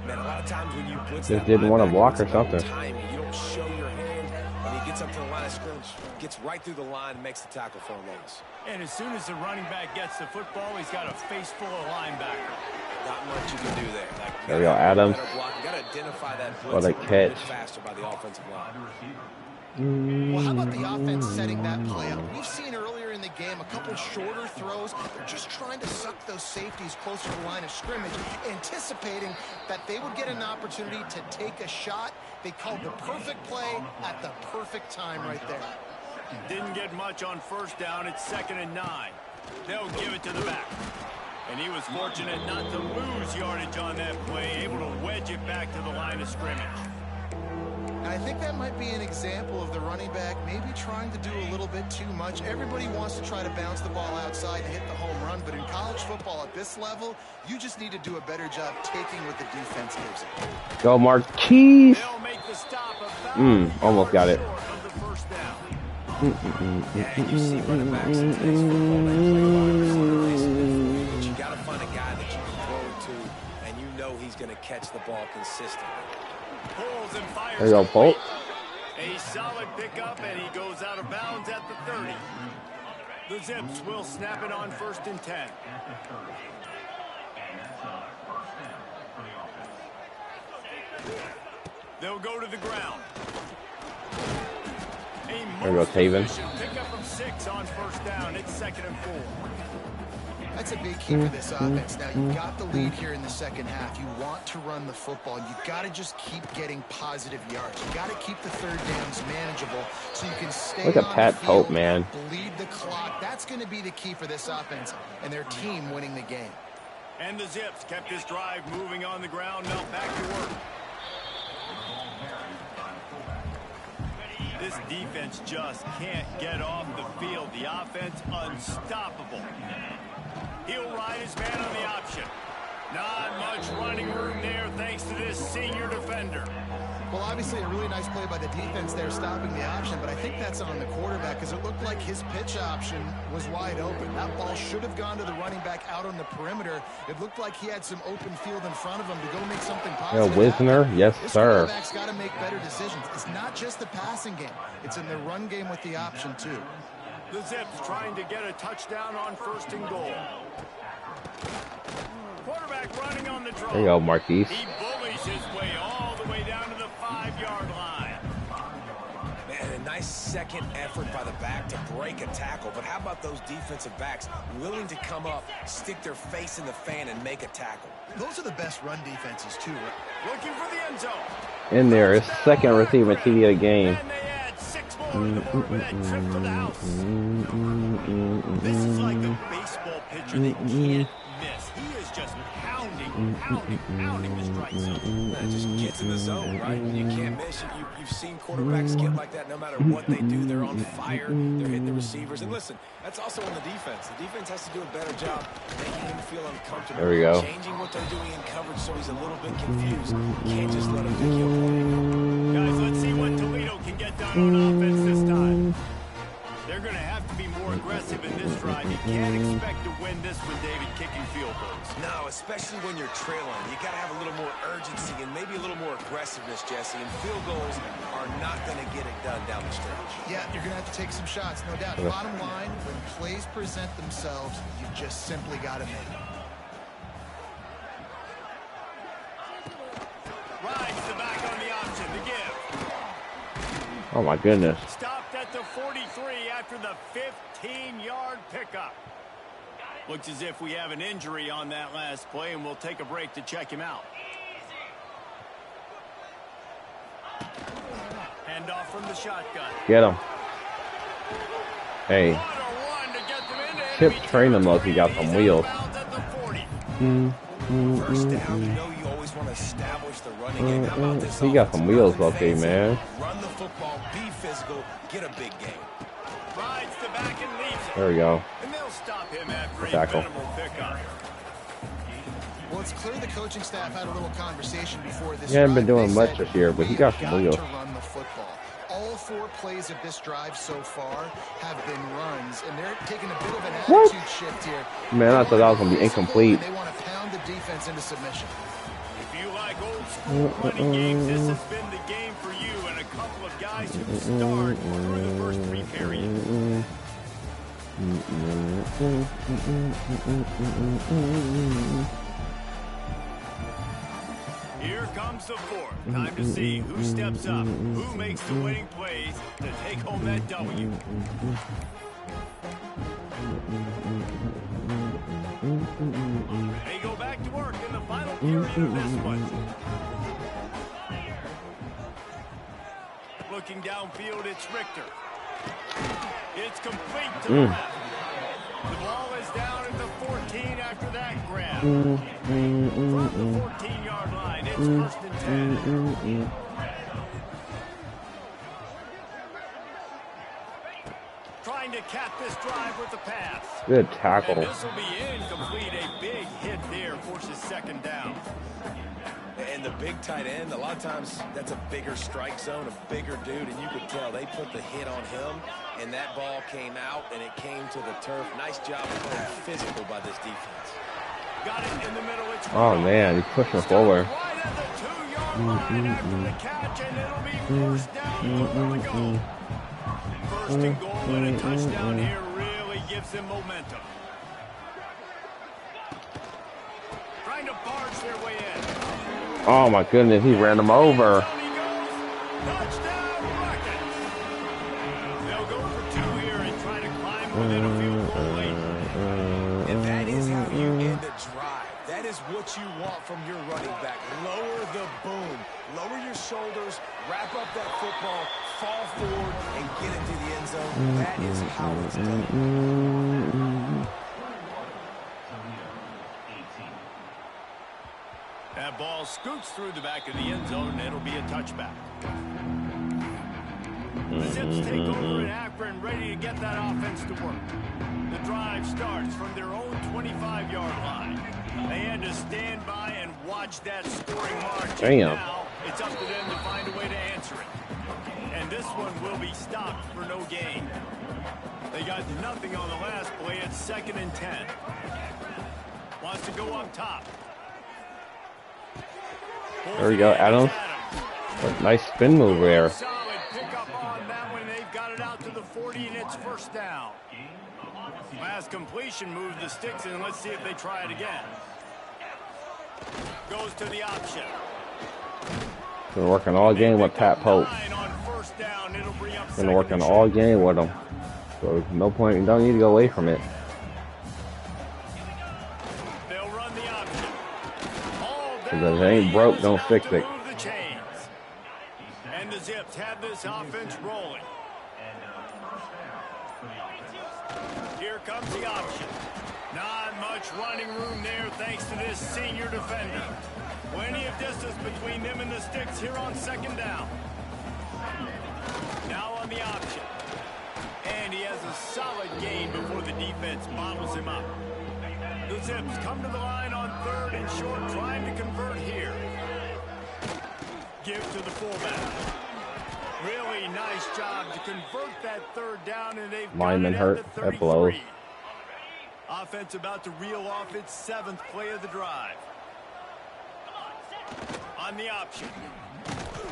Man, a lot of times when you blitz Just didn't want to block or something. timing, you don't show your hand. When he gets up to the line of scrimmage, gets right through the line and makes the tackle for a loss. And as soon as the running back gets the football, he's got a face full of linebacker. Not much you can do there. Like, There we go, Adams. You got to identify that What blitz a catch. faster by the offensive line. Well, how about the offense setting that play up? We've seen earlier in the game a couple shorter throws. They're just trying to suck those safeties closer to the line of scrimmage, anticipating that they would get an opportunity to take a shot. They called the perfect play at the perfect time right there. Didn't get much on 1st down. It's 2nd and 9. They'll give it to the back. And he was fortunate not to lose yardage on that play, able to wedge it back to the line of scrimmage. And I think that might be an example of the running back maybe trying to do a little bit too much. Everybody wants to try to bounce the ball outside and hit the home run, but in college football at this level, you just need to do a better job taking what the defense gives you. Go, Marquise. They'll make the stop about Almost got it. short of the 1st down. Yeah, and you see running backs in today's football, they but you got to find a guy that you can throw it to, and you know he's going to catch the ball consistently. Pulls and fires. There you go, Polt. A solid pickup, and he goes out of bounds at the 30. The Zips will snap it on 1st and 10. They'll go to the ground. There you go, Taven. Pickup of 6 on 1st down. It's 2nd and 4. That's a big key for this offense. Now, you got the lead here in the 2nd half. You want to run the football. You got to just keep getting positive yards. You got to keep the 3rd downs manageable so you can stay Look at on Pat the Pope, field, man. bleed the clock. That's going to be the key for this offense and their team winning the game. And the Zips kept this drive moving on the ground. Now back to work. This defense just can't get off the field. The offense unstoppable. He'll ride his man on the option. Not much running room there thanks to this senior defender. Well, obviously a really nice play by the defense there stopping the option, but I think that's on the quarterback because it looked like his pitch option was wide open. That ball should have gone to the running back out on the perimeter. It looked like he had some open field in front of him to go make something positive. Yo, Wisner, yes, this sir. quarterback's got to make better decisions. It's not just the passing game. It's in the run game with the option, too. The Zips trying to get a touchdown on 1st and goal. Quarterback running on the draw. There you go, Marquise. He bullies his way all the way down to the 5-yard line. Man, a nice second effort by the back to break a tackle. But how about those defensive backs willing to come up, stick their face in the fan, and make a tackle? Those are the best run defenses, too. Looking for the end zone. In there, his 2nd receiving TD of the game. And they add 6 more to the board with that trip to the house. This is like a baseball pitcher that can't miss. He is just pounding the strike zone. It just gets in the zone, right? You can't miss. You've seen quarterbacks get like that no matter what they do. They're on fire. They're hitting the receivers. And listen, that's also on the defense. The defense has to do a better job making him feel uncomfortable. There we go. Changing what they're doing in coverage so he's a little bit confused. Can't just let him think he'll play. Guys, let's see what Toledo can get done on offense this time. They're going to have to be more aggressive in this drive. You can't expect to win this one, David, kicking field goals. No, especially when you're trailing. You got to have a little more urgency and maybe a little more aggressiveness, Jesse. And field goals are not going to get it done down the stretch. Yeah, you're going to have to take some shots, no doubt. Bottom line, when plays present themselves, you just simply got to make them. Rides the back on the option to give. Oh, my goodness. Stopped at the 43 after the 15-yard pickup. Looks as if we have an injury on that last play, and we'll take a break to check him out. Hand off from the shotgun. Get him. Hey. Chip train him like he got some wheels. First down, you know you always want to establish the running game. How about this? He got some wheels, okay, man. Run the football, be physical, get a big game. Rides the back and leaves it. There we go. And they'll stop him after a Tackle. minimal pickup. Well, it's clear the coaching staff had a little conversation before this. He hasn't been drive. doing They much said, this year, but he got some "We've wheels. got to run the football." All 4 plays of this drive so far have been runs, and they're taking a bit of an What? attitude shift here. Man, I thought that was going to be incomplete. They want to pound the defense into submission. If you like old school running games, this has been the game for you and a couple of guys who starred through the first 3 periods. Here comes the 4th. Time to see who steps up, who makes the winning plays to take home that W. They go back to work in the final period of this one. Looking downfield, it's Richter. It's complete to the left. The ball is down at the 14 after that grab. From the 14-yard line, it's 1st and 10. Trying to cap this drive with the pass. Good tackle. And this will be incomplete. A big hit there forces 2nd down. And the big tight end, a lot of times that's a bigger strike zone, a bigger dude, and you could tell they put the hit on him, and that ball came out, and it came to the turf. Nice job of playing physical by this defense. Got it in the middle. It's Oh, man, he's pushing forward. right at the 2-yard line after the catch, and it'll be 1st down. Nowhere to go. 1st and goal and a touchdown here really gives them momentum. Trying to barge their way in. Oh, my goodness, he ran him over. Touchdown Rockets. They'll go for 2 here and try to climb within a field goal range. And that is how you end a drive. That is what you want from your running back. Lower the boom. Lower your shoulders, wrap up that football, fall forward, and get into the end zone. That is how it's done. That ball scoots through the back of the end zone, and it'll be a touchback. The Zips take over in Akron, ready to get that offense to work. The drive starts from their own 25-yard line. They had to stand by and watch that scoring march. Damn. Now it's up to them to find a way to answer it. And this one will be stopped for no gain. They got nothing on the last play. It's 2nd and 10. Wants to go up top. There we go, Adams. Nice spin move there. Solid pickup on that one. They've got it out to the 40, and it's 1st down. Last completion moved the sticks, and let's see if they try it again. Goes to the option. Been working all game with Pat Pope. Been working all game with him. So no point. You don't need to go away from it. They'll run the option. Because if it ain't broke, don't fix it. And the Zips have this offense rolling. Here comes the option. Not much running room there thanks to this senior defender. Plenty of distance between them and the sticks here on 2nd down. Now on the option. And he has a solid gain before the defense bottles him up. The Zips come to the line on 3rd and short, trying to convert here. Give to the fullback. Really nice job to convert that 3rd down, and they've Lineman hurt. That blows. Offense about to reel off its 7th play of the drive. On the option.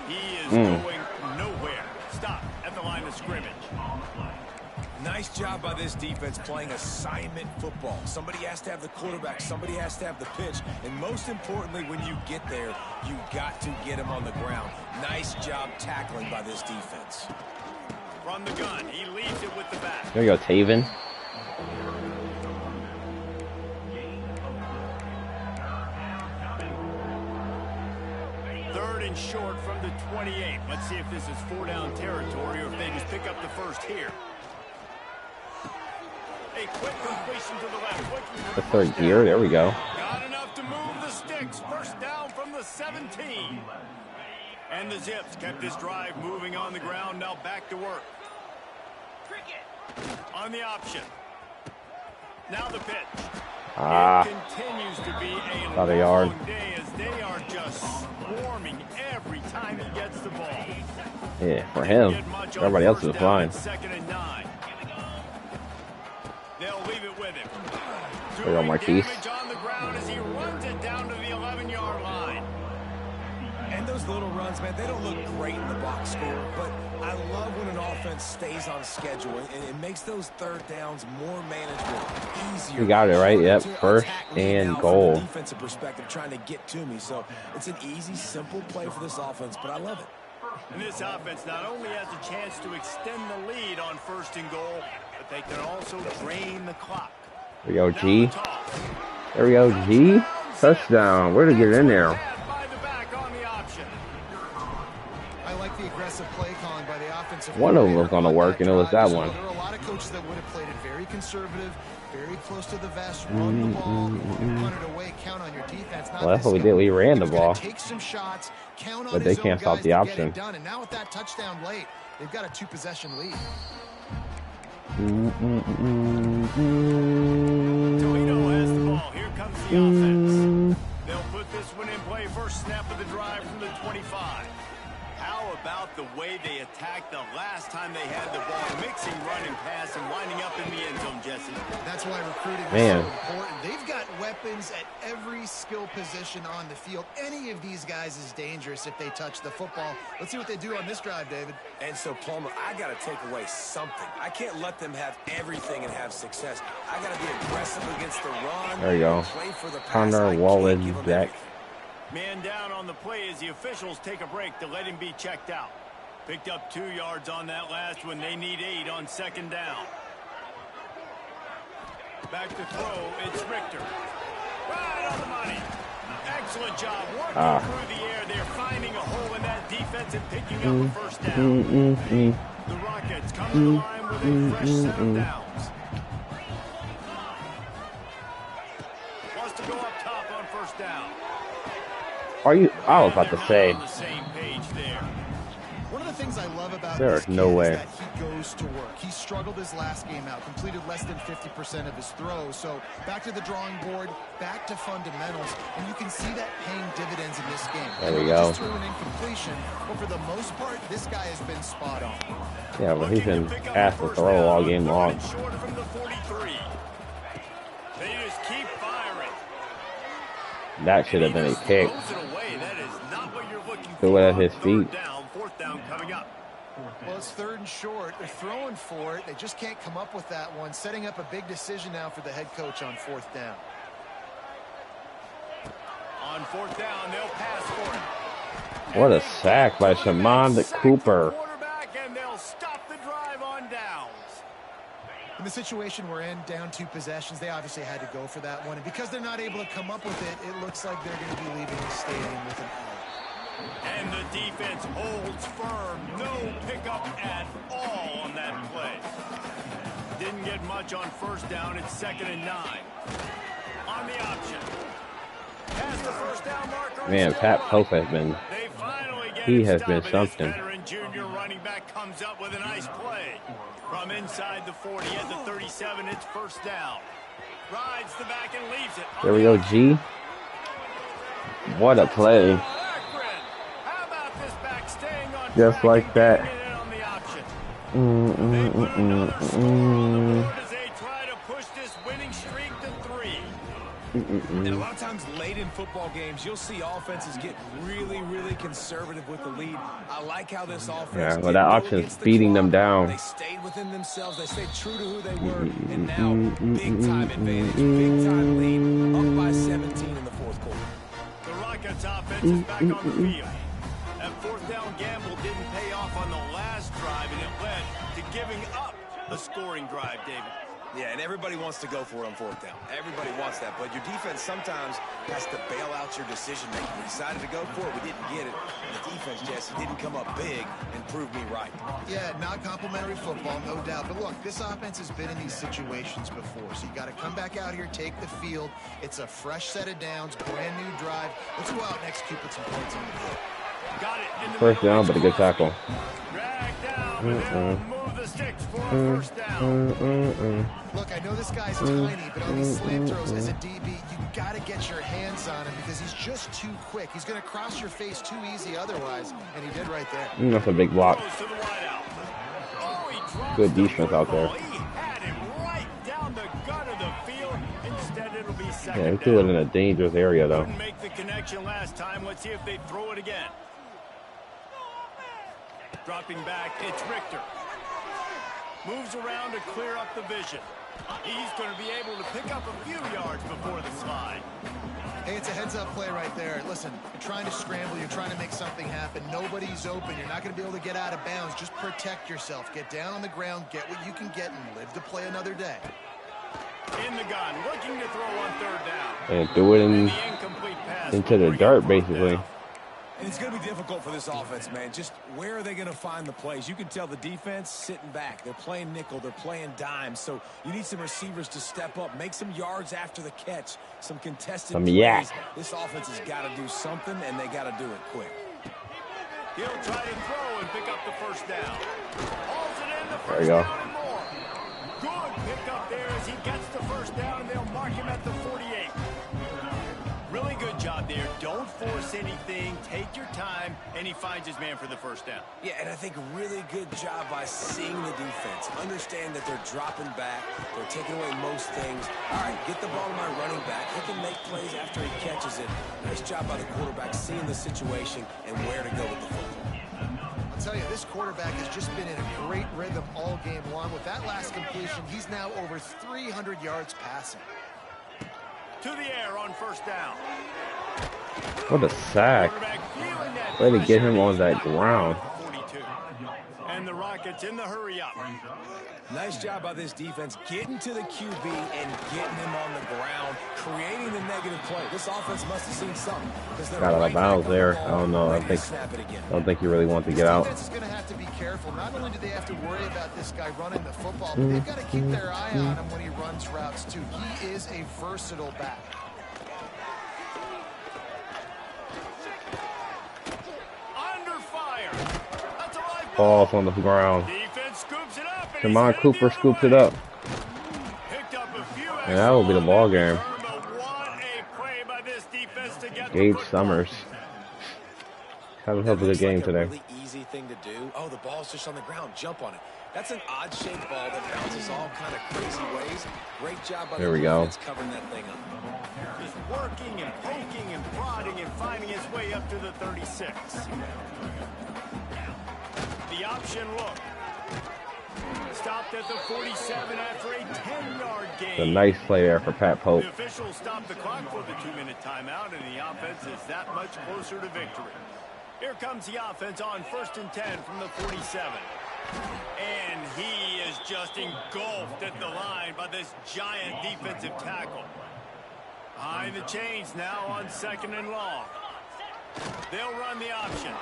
He is going nowhere. Stop at the line of scrimmage. Nice job by this defense playing assignment football. Somebody has to have the quarterback. Somebody has to have the pitch. And most importantly, when you get there, you got to get him on the ground. Nice job tackling by this defense. From the gun, he leaves it with the back. There you go, Taven. Short from the 28. Let's see if this is 4-down territory or if they just pick up the 1st here. A quick completion to the left. The 3rd gear. There we go. Got enough to move the sticks. 1st down from the 17. And the Zips kept this drive moving on the ground. Now back to work. On the option. Now the pitch. Ah. It continues to be a About a yard. long day as they are just swarming every time he gets the ball. Yeah, for him. Everybody else is fine. Second and 9. They'll leave it with him. There you go, Marquise. Damage on the ground as he runs it down to the 11-yard line. And those little runs, man, they don't look great in the box score, but I love when an offense stays on schedule, and it makes those third downs more manageable, easier. You got it right. Yep, first and goal. From a defensive perspective, trying to get to me, so it's an easy, simple play for this offense, but I love it. And this offense not only has a chance to extend the lead on first and goal, but they can also drain the clock. There we go, G. There we go, G. Touchdown. Where to get in there? I like the aggressive play calling by the offensive. One of them was going to work, and it was that one. There are a lot of coaches that would have played it very conservative, very close to the vest, run the ball, punt it away, count on your defense. Well, that's what we did. We ran the ball. Take some shots, count on but they can't stop the option. And now with that touchdown late, they've got a 2-possession lead. Toledo has the ball. Here comes the offense. They'll put this one in play. First snap of the drive from the 25. How about the way they attacked the last time they had the ball? Mixing run and pass and lining up in the end zone, Jesse. That's why recruiting is so important. They've got weapons at every skill position on the field. Any of these guys is dangerous if they touch the football. Let's see what they do on this drive, David. And so, Palmer, I got to take away something. I can't let them have everything and have success. I got to be aggressive against the run. There you go. Play for the pass. Connor Wallen back. Man down on the play as the officials take a break to let him be checked out. Picked up 2 yards on that last one. They need 8 on second down. Back to throw. It's Richter. Right on the money. Excellent job working through the air. They're finding a hole in that defense and picking up a first down. The Rockets come to the line with a fresh set of downs. Wants to go up top on first down. Are you? I was about to say. One of the things I love about There's no way. is that he goes to work. He struggled his last game out, completed less than 50% of his throws. So back to the drawing board, back to fundamentals, and you can see that paying dividends in this game. There we go. Just threw an incompletion, but for the most part, this guy has been spot on. Yeah, but he's been asked to throw all game long. They just keep firing. That should have been a kick. Threw it at his feet. Fourth down coming up. Well, it's 3rd and short. They're throwing for it. They just can't come up with that one. Setting up a big decision now for the head coach on 4th down. On 4th down, they'll pass for it. What a sack by Shamond Cooper. And they'll stop the drive on downs. In the situation we're in, down 2 possessions, they obviously had to go for that one. And because they're not able to come up with it, it looks like they're going to be leaving the stadium with an out. And the defense holds firm. No pickup at all on that play. Didn't get much on first down. It's 2nd and 9. On the option. Past the first down marker. Man, Pat Pope has been. He has been something. Veteran junior running back comes up with a nice play. From inside the 40 at the 37, it's first down. Rides the back and leaves it. There we go, G. What a play. Just like that. And a lot of times late in football games, you'll see offenses get really, really conservative with the lead. I like how this offense. Yeah, well, that option's beating them down. They stayed within themselves. They stayed true to who they were. And now, big time advantage, big time lead, up by 17 in the 4th quarter. The Rockets offense is back on the field. That 4th down gamble didn't pay off on the last drive, and it led to giving up a scoring drive, David. Yeah, and everybody wants to go for it on 4th down. Everybody wants that, but your defense sometimes has to bail out your decision-making. We decided to go for it. We didn't get it. The defense, Jesse, didn't come up big and prove me right. Yeah, not complimentary football, no doubt. But look, this offense has been in these situations before, so you got to come back out here, take the field. It's a fresh set of downs, brand new drive. Let's go out and execute, put some points on the board. Got it in the First down, but a good tackle. Drag down. Move the sticks for a first down. Look, I know this guy's tiny, but on these slant throws as a DB, you got to get your hands on him because he's just too quick. He's going to cross your face too easy otherwise, and he did right there. That's a big block. Good defense out there. He had him right down the gut of the field. Instead, it'll be second Yeah, he threw it in a dangerous area, though. Couldn't make the connection last time. Let's see if they throw it again. Dropping back, it's Richter. Moves around to clear up the vision. He's going to be able to pick up a few yards before the slide. Hey, it's a heads-up play right there. Listen, you're trying to scramble. You're trying to make something happen. Nobody's open. You're not going to be able to get out of bounds. Just protect yourself. Get down on the ground, get what you can get, and live to play another day. In the gun, looking to throw on third down. And threw it in, The incomplete pass into the dirt, basically. And it's going to be difficult for this offense, man. Just where are they going to find the plays? You can tell the defense sitting back. They're playing nickel. They're playing dime. So you need some receivers to step up, make some yards after the catch, some contested plays. This offense has got to do something, and they got to do it quick. He'll try to throw and pick up the first down. Hauls it in the There first you go. down and more. Good pick up there as he gets the first down, and they'll mark him at the 48. Really good job there. Don't force anything. Take your time, and he finds his man for the first down. Yeah, and I think really good job by seeing the defense. Understand that they're dropping back. They're taking away most things. All right, get the ball to my running back. He can make plays after he catches it. Nice job by the quarterback seeing the situation and where to go with the football. I'll tell you, this quarterback has just been in a great rhythm all game long. With that last completion, he's now over 300 yards passing. To the air on first down. What a sack. Way to get him on that ground. 42. And the Rockets in the hurry up. Nice job by this defense getting to the QB and getting him on the ground, creating the negative play. This offense must have seen something. Got out of bounds there. I don't know. I don't think he really wants to get out. Defense is going to have to be careful. Not only do they have to worry about this guy running the football, but they've got to keep their eye on him when he runs routes too. He is a versatile back. Under fire. That's a live Balls on the ground. Defense scoops it up. Come on, Cooper scoops it up. Picked up a few And that will be the ball game. What a play by this defense to get Gage the football. Summers. Have himself a good game today. Really easy thing to do. Oh, the ball's just on the ground. Jump on it. That's an odd-shaped ball that bounces all kind of crazy ways. Great job by There the we go. defense covering that thing up. He's working and poking and prodding and finding his way up to the 36. The option look. Stopped at the 47 after a 10-yard gain. It's a nice play there for Pat Pope. The officials stopped the clock for the 2-minute timeout, and the offense is that much closer to victory. Here comes the offense on 1st and 10 from the 47. And he is just engulfed at the line by this giant defensive tackle. Behind the chains now on 2nd and long. They'll run the option.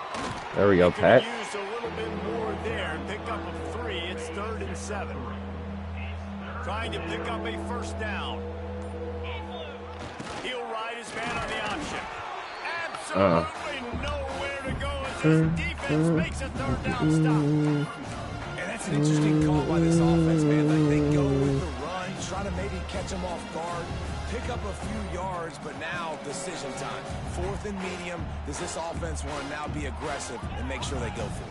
There we go, Pat. Use a little bit more there and pick up a 3. It's 3rd and 7. Trying to pick up a first down. He'll ride his man on the option. Absolutely nowhere to go as his defense makes a 3rd down stop. And that's an interesting call by this offense, man. Like they go with the run, try to maybe catch them off guard, pick up a few yards, but now decision time. 4th and medium. Does this offense want to now be aggressive and make sure they go for it?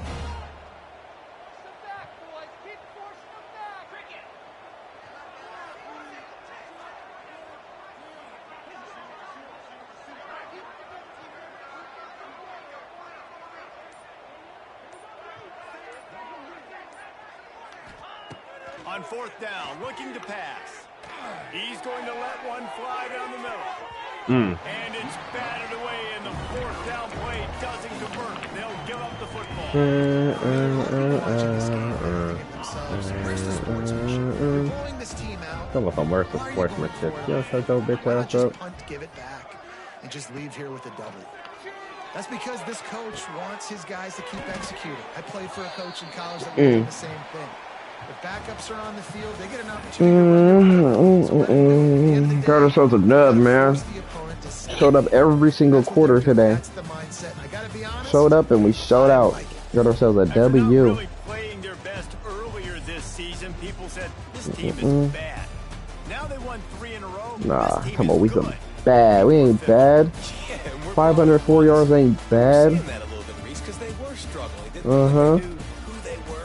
On 4th down, looking to pass. He's going to let one fly down the middle. And it's batted away, and the 4th down play doesn't convert. They'll give up the football. Some of them worse than sportsmanship. Yo, shut your bitch ass up. Give it back and just leave here with a double. That's because this coach wants his guys to keep executing. I played for a coach in college that was doing the same thing. If backups are on the field, they get an opportunity. Got ourselves a dub, man. Showed up every single quarter today. Showed up and we showed out. Got ourselves a W. Earlier this season, people said this team is bad. Now they won 3 in a row. Nah, This team come on, is we good. some bad. We ain't bad. Yeah, and we're 504 yards ain't bad. seeing that a little bit, Reese, because they were struggling. Uh-huh. They do